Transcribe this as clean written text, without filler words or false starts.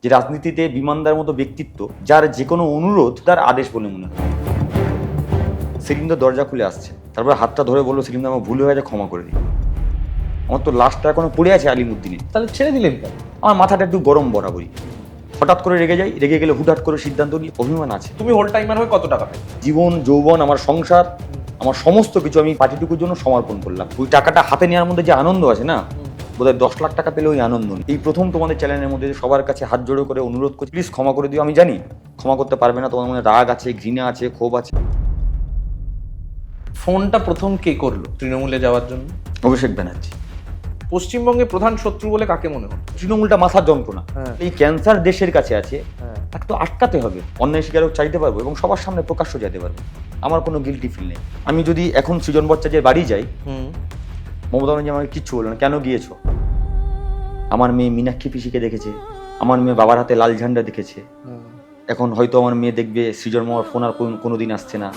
যে রাজনীতিতে বিমানদার মতো ব্যক্তিত্ব, যার যে কোনো অনুরোধ তার আদেশ বলে মনে হয়। সেলিমদা দরজা খুলে আসছে, তারপর হাতটা ধরে বললো, সেলিমদা আমার ভুল হয়ে গেছে, ক্ষমা করে দিই। আমার তো লাশটা এখনো পড়ে আছে আলিমুদ্দিনে। তাহলে ছেড়ে দিলেন কেন? আমার মাথাটা একটু গরম বরাবরই, হঠাৎ করে রেগে যাই, রেগে গেলে হুটহাট করে সিদ্ধান্ত নিই, অভিমান আছে। তুমি হোল টাইমার হয়ে কত টাকা পেলে? জীবন, যৌবন, আমার সংসার, আমার সমস্ত কিছু আমি পার্টিটুকুর জন্য সমর্পণ করলাম। ওই টাকাটা হাতে নেওয়ার মধ্যে যে আনন্দ আছে না, বোধহয় 10 লাখ টাকা পেলে ওই আনন্দ নেই। এই প্রথম তোমাদের চ্যানেলের মধ্যে সবার কাছে হাত জোড়ো করে অনুরোধ করছি, প্লিজ ক্ষমা করে দিও। আমি জানি ক্ষমা করতে পারবে না, তোমার মনে রাগ আছে, ঘৃণা আছে, ক্ষোভ আছে। ফোনটা প্রথম কে করলো তৃণমূলে যাওয়ার জন্য? অভিষেক ব্যানার্জি। পশ্চিমবঙ্গে প্রধান শত্রু বলে কাকে মনে হয়? তৃণমূলটা মাথার যন্ত্রণা। হ্যাঁ। এই ক্যান্সার দেশের কাছে আছে, হ্যাঁ। তাকে তো আটকাতে হবে। অন্যায় স্বীকারক চাইতে পারবো এবং সবার সামনে প্রকাশ্য যেতে পারবো। আমার কোনো গিল্টি ফিল নেই। আমি যদি এখন সৃজন ভট্টাচার্যের বাড়ি যাই, মমতা ব্যানার্জি আমাকে কিচ্ছু বললো না। কেন গিয়েছো? আমার মেয়ে মীনাক্ষী পিসিকে দেখেছে, আমার মেয়ে বাবার হাতে লাল ঝান্ডা দেখেছে। এখন হয়তো আমার মেয়ে দেখবে সৃজন মামার ফোন আর কোনোদিন আসছে না।